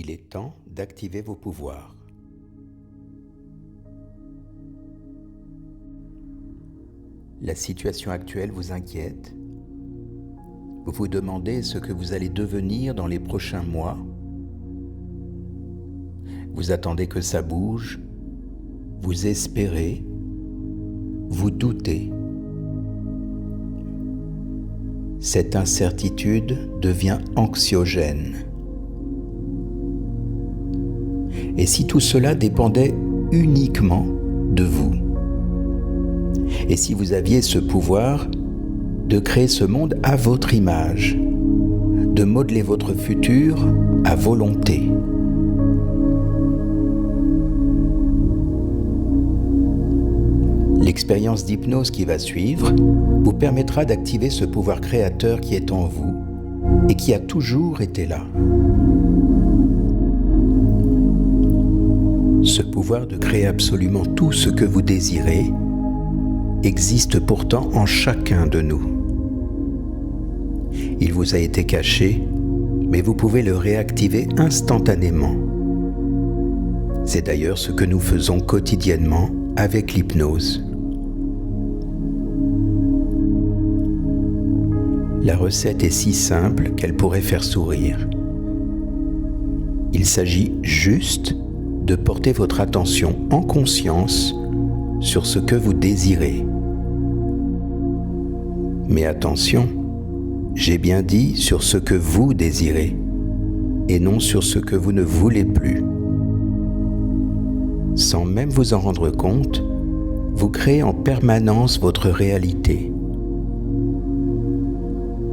Il est temps d'activer vos pouvoirs. La situation actuelle vous inquiète. Vous vous demandez ce que vous allez devenir dans les prochains mois. Vous attendez que ça bouge. Vous espérez. Vous doutez. Cette incertitude devient anxiogène. Et si tout cela dépendait uniquement de vous? Et si vous aviez ce pouvoir de créer ce monde à votre image, de modeler votre futur à volonté? L'expérience d'hypnose qui va suivre vous permettra d'activer ce pouvoir créateur qui est en vous et qui a toujours été là. Ce pouvoir de créer absolument tout ce que vous désirez existe pourtant en chacun de nous. Il vous a été caché, mais vous pouvez le réactiver instantanément. C'est d'ailleurs ce que nous faisons quotidiennement avec l'hypnose. La recette est si simple qu'elle pourrait faire sourire. Il s'agit juste de porter votre attention en conscience sur ce que vous désirez. Mais attention, j'ai bien dit sur ce que vous désirez et non sur ce que vous ne voulez plus. Sans même vous en rendre compte, vous créez en permanence votre réalité.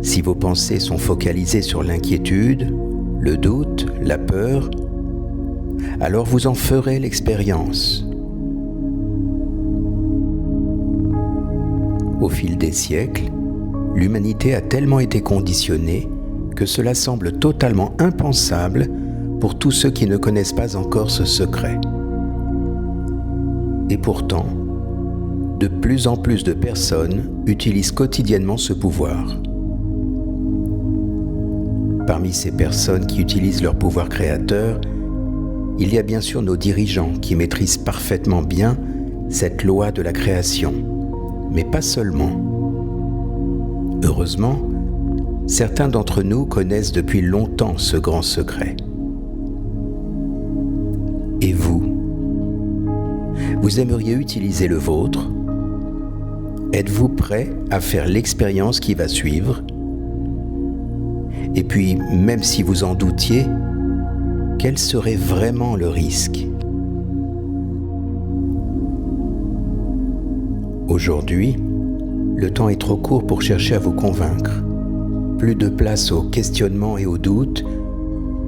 Si vos pensées sont focalisées sur l'inquiétude, le doute, la peur, alors vous en ferez l'expérience. Au fil des siècles, l'humanité a tellement été conditionnée que cela semble totalement impensable pour tous ceux qui ne connaissent pas encore ce secret. Et pourtant, de plus en plus de personnes utilisent quotidiennement ce pouvoir. Parmi ces personnes qui utilisent leur pouvoir créateur, il y a bien sûr nos dirigeants qui maîtrisent parfaitement bien cette loi de la création, mais pas seulement. Heureusement, certains d'entre nous connaissent depuis longtemps ce grand secret. Et vous? Vous aimeriez utiliser le vôtre? Êtes-vous prêt à faire l'expérience qui va suivre? Et puis, même si vous en doutiez, quel serait vraiment le risque? Aujourd'hui, le temps est trop court pour chercher à vous convaincre. Plus de place au questionnement et au doute,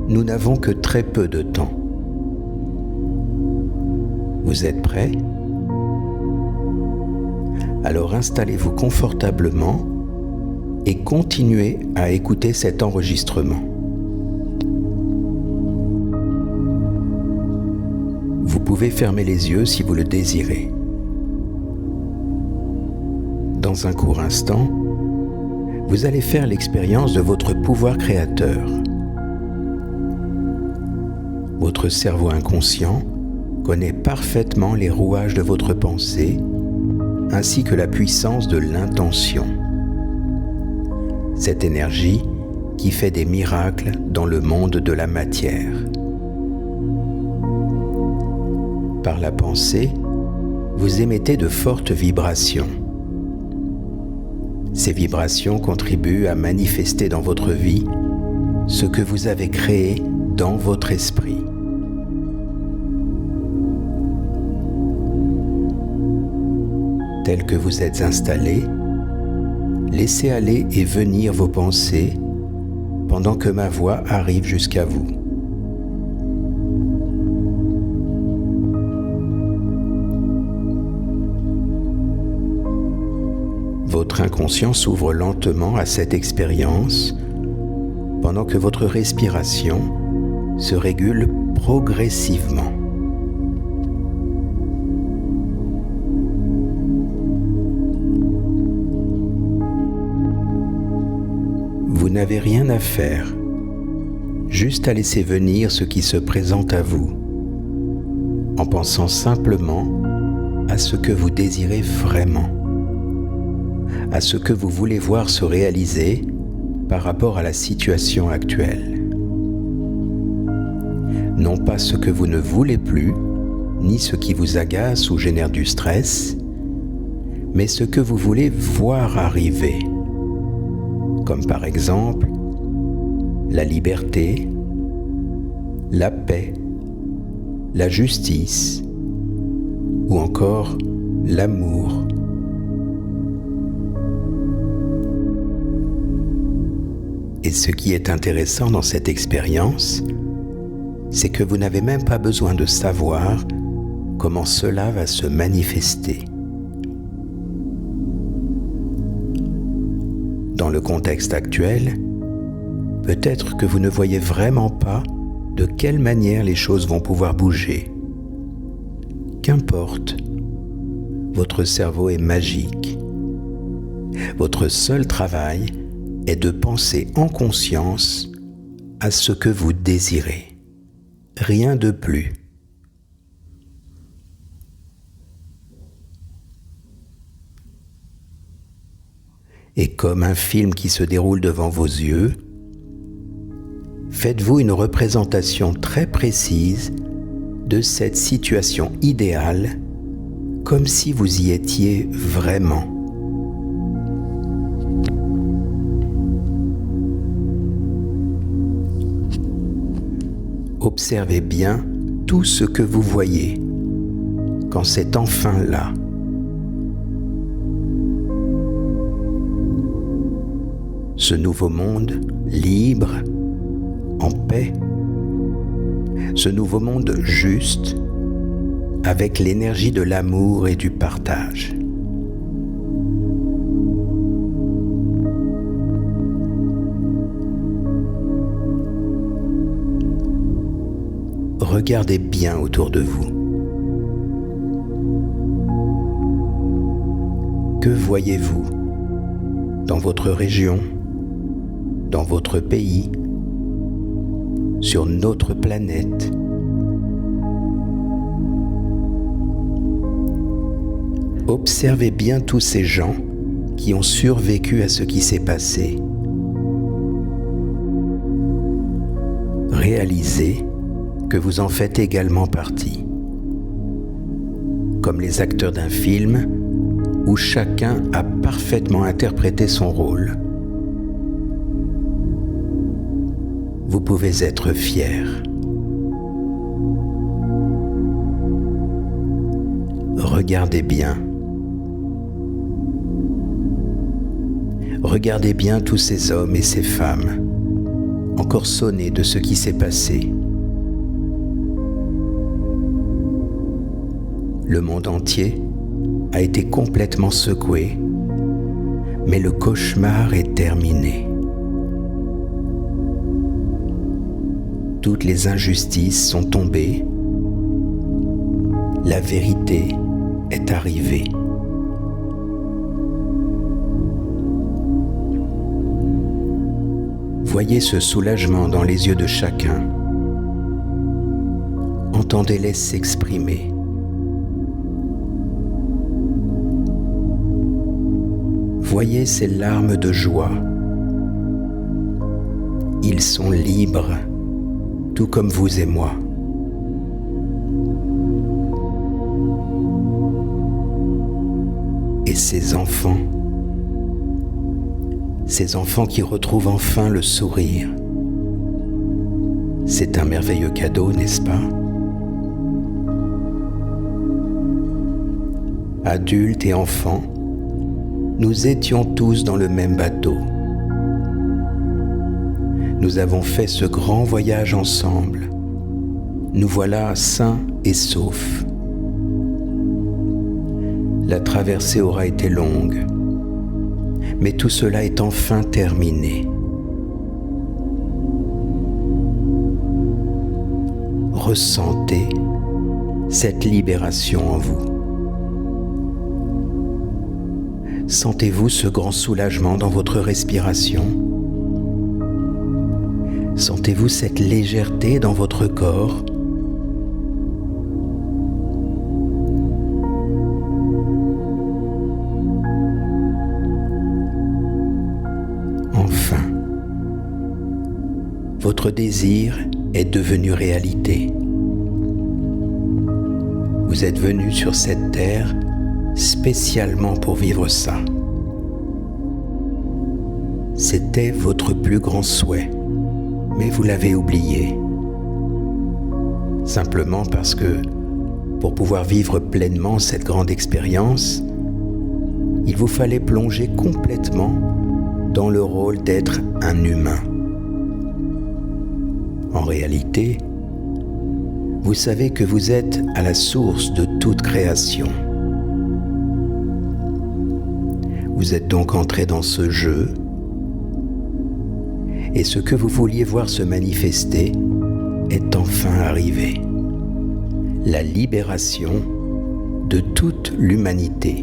nous n'avons que très peu de temps. Vous êtes prêts? Alors installez-vous confortablement et continuez à écouter cet enregistrement. Vous pouvez fermer les yeux si vous le désirez. Dans un court instant, vous allez faire l'expérience de votre pouvoir créateur. Votre cerveau inconscient connaît parfaitement les rouages de votre pensée, ainsi que la puissance de l'intention. Cette énergie qui fait des miracles dans le monde de la matière. Par la pensée, vous émettez de fortes vibrations. Ces vibrations contribuent à manifester dans votre vie ce que vous avez créé dans votre esprit. Tel que vous êtes installé, laissez aller et venir vos pensées pendant que ma voix arrive jusqu'à vous. Votre inconscient s'ouvre lentement à cette expérience pendant que votre respiration se régule progressivement. Vous n'avez rien à faire. juste à laisser venir ce qui se présente à vous, en pensant simplement à ce que vous désirez vraiment, à ce que vous voulez voir se réaliser par rapport à la situation actuelle. Non pas ce que vous ne voulez plus, ni ce qui vous agace ou génère du stress, mais ce que vous voulez voir arriver, comme par exemple la liberté, la paix, la justice ou encore l'amour. Et ce qui est intéressant dans cette expérience, c'est que vous n'avez même pas besoin de savoir comment cela va se manifester. Dans le contexte actuel, peut-être que vous ne voyez vraiment pas de quelle manière les choses vont pouvoir bouger. Qu'importe, votre cerveau est magique. Votre seul travail est de penser en conscience à ce que vous désirez. Rien de plus. Et comme un film qui se déroule devant vos yeux, faites-vous une représentation très précise de cette situation idéale, comme si vous y étiez vraiment. Observez bien tout ce que vous voyez quand c'est enfin là. Ce nouveau monde libre, en paix, ce nouveau monde juste, avec l'énergie de l'amour et du partage. Regardez bien autour de vous. Que voyez-vous dans votre région, dans votre pays, sur notre planète? Observez bien tous ces gens qui ont survécu à ce qui s'est passé. Réalisez que vous en faites également partie, comme les acteurs d'un film où chacun a parfaitement interprété son rôle. Vous pouvez être fiers. Regardez bien. Regardez bien tous ces hommes et ces femmes, encore sonnés de ce qui s'est passé. Le monde entier a été complètement secoué, mais le cauchemar est terminé. Toutes les injustices sont tombées. La vérité est arrivée. Voyez ce soulagement dans les yeux de chacun. Entendez-les s'exprimer. Voyez ces larmes de joie. Ils sont libres, tout comme vous et moi. Et ces enfants qui retrouvent enfin le sourire, c'est un merveilleux cadeau, n'est-ce pas? Adultes et enfants, nous étions tous dans le même bateau. Nous avons fait ce grand voyage ensemble. Nous voilà sains et saufs. La traversée aura été longue, mais tout cela est enfin terminé. Ressentez cette libération en vous. Sentez-vous ce grand soulagement dans votre respiration? Sentez-vous cette légèreté dans votre corps? Enfin, votre désir est devenu réalité. Vous êtes venu sur cette terre spécialement pour vivre ça. C'était votre plus grand souhait, mais vous l'avez oublié. Simplement parce que, pour pouvoir vivre pleinement cette grande expérience, il vous fallait plonger complètement dans le rôle d'être un humain. En réalité, vous savez que vous êtes à la source de toute création. Vous êtes donc entré dans ce jeu, et ce que vous vouliez voir se manifester est enfin arrivé. La libération de toute l'humanité.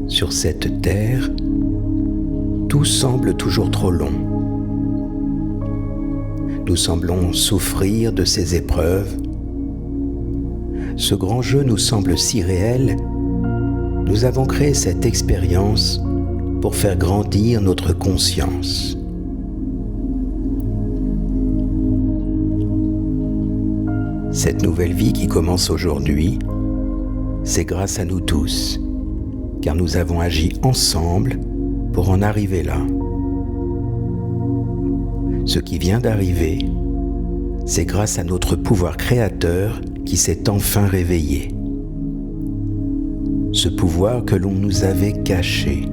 Sur cette terre, tout semble toujours trop long. Nous semblons souffrir de ces épreuves. Ce grand jeu nous semble si réel. Nous avons créé cette expérience pour faire grandir notre conscience. Cette nouvelle vie qui commence aujourd'hui, c'est grâce à nous tous, car nous avons agi ensemble pour en arriver là. Ce qui vient d'arriver, c'est grâce à notre pouvoir créateur qui s'est enfin réveillé. Ce pouvoir que l'on nous avait caché,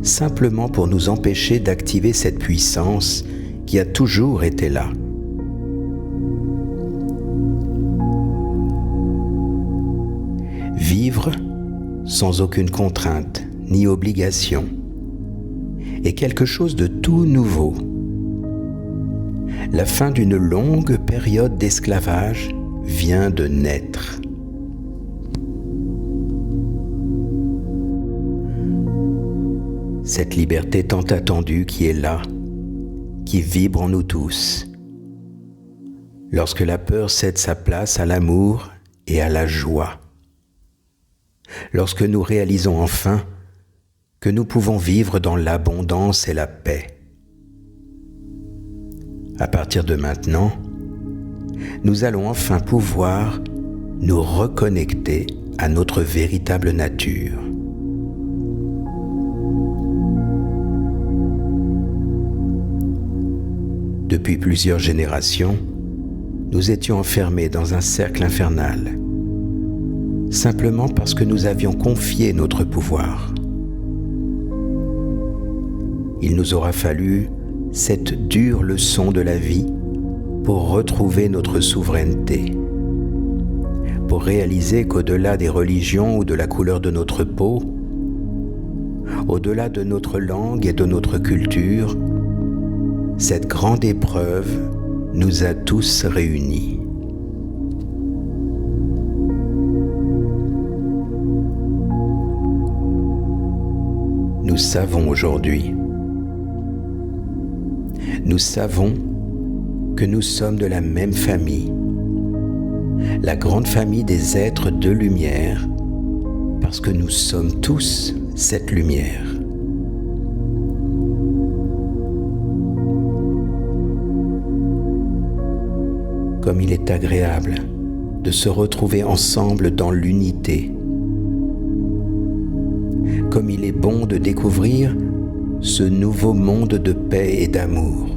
simplement pour nous empêcher d'activer cette puissance qui a toujours été là. Vivre sans aucune contrainte ni obligation est quelque chose de tout nouveau. La fin d'une longue période d'esclavage vient de naître. Cette liberté tant attendue qui est là, qui vibre en nous tous. Lorsque la peur cède sa place à l'amour et à la joie. Lorsque nous réalisons enfin que nous pouvons vivre dans l'abondance et la paix. À partir de maintenant, nous allons enfin pouvoir nous reconnecter à notre véritable nature. Depuis plusieurs générations, nous étions enfermés dans un cercle infernal, simplement parce que nous avions confié notre pouvoir. Il nous aura fallu cette dure leçon de la vie pour retrouver notre souveraineté, pour réaliser qu'au-delà des religions ou de la couleur de notre peau, au-delà de notre langue et de notre culture, cette grande épreuve nous a tous réunis. Nous savons aujourd'hui, nous savons que nous sommes de la même famille, la grande famille des êtres de lumière, parce que nous sommes tous cette lumière. Comme il est agréable de se retrouver ensemble dans l'unité. Comme il est bon de découvrir ce nouveau monde de paix et d'amour.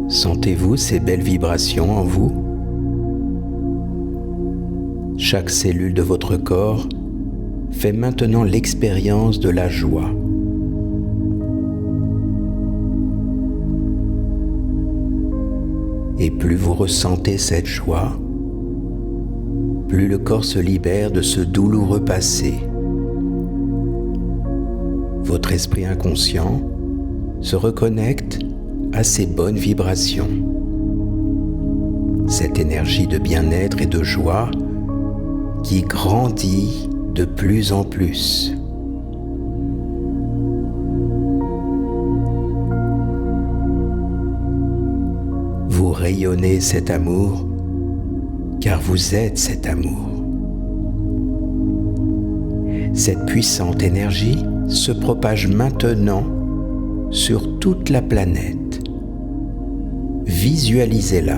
Sentez-vous ces belles vibrations en vous? Chaque cellule de votre corps fait maintenant l'expérience de la joie. Et plus vous ressentez cette joie, plus le corps se libère de ce douloureux passé. Votre esprit inconscient se reconnecte à ces bonnes vibrations. cette énergie de bien-être et de joie qui grandit de plus en plus. Vous rayonnez cet amour car vous êtes cet amour. Cette puissante énergie se propage maintenant sur toute la planète. Visualisez-la.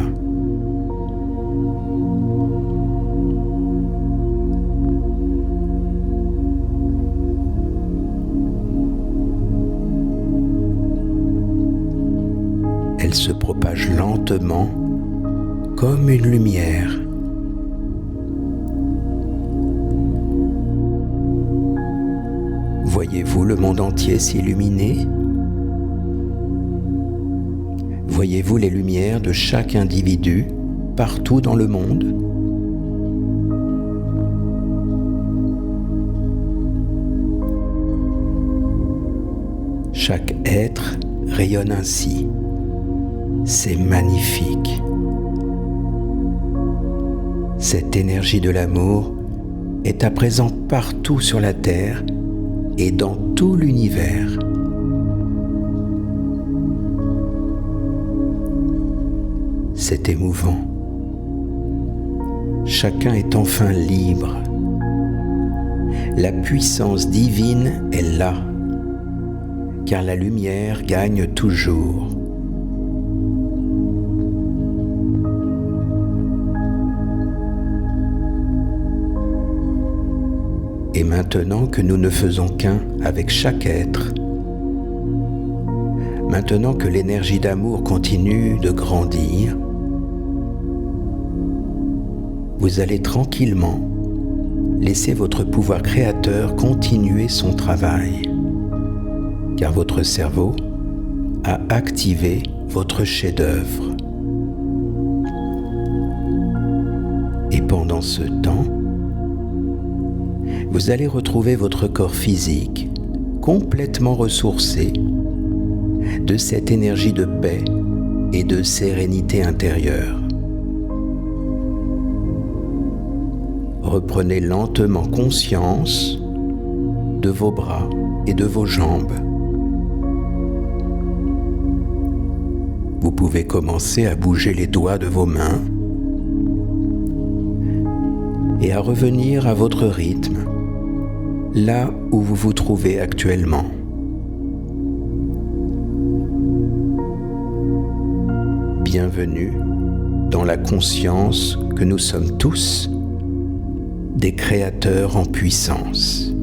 Elle se propage lentement comme une lumière. Voyez-vous le monde entier s'illuminer? Voyez-vous les lumières de chaque individu partout dans le monde? Chaque être rayonne ainsi. C'est magnifique. Cette énergie de l'amour est à présent partout sur la Terre et dans tout l'univers. C'est émouvant. Chacun est enfin libre. La puissance divine est là, car la lumière gagne toujours. Et maintenant que nous ne faisons qu'un avec chaque être, maintenant que l'énergie d'amour continue de grandir, vous allez tranquillement laisser votre pouvoir créateur continuer son travail, car votre cerveau a activé votre chef-d'œuvre. Et pendant ce temps, vous allez retrouver votre corps physique complètement ressourcé de cette énergie de paix et de sérénité intérieure. Reprenez lentement conscience de vos bras et de vos jambes. Vous pouvez commencer à bouger les doigts de vos mains et à revenir à votre rythme, là où vous vous trouvez actuellement. Bienvenue dans la conscience que nous sommes tous des créateurs en puissance.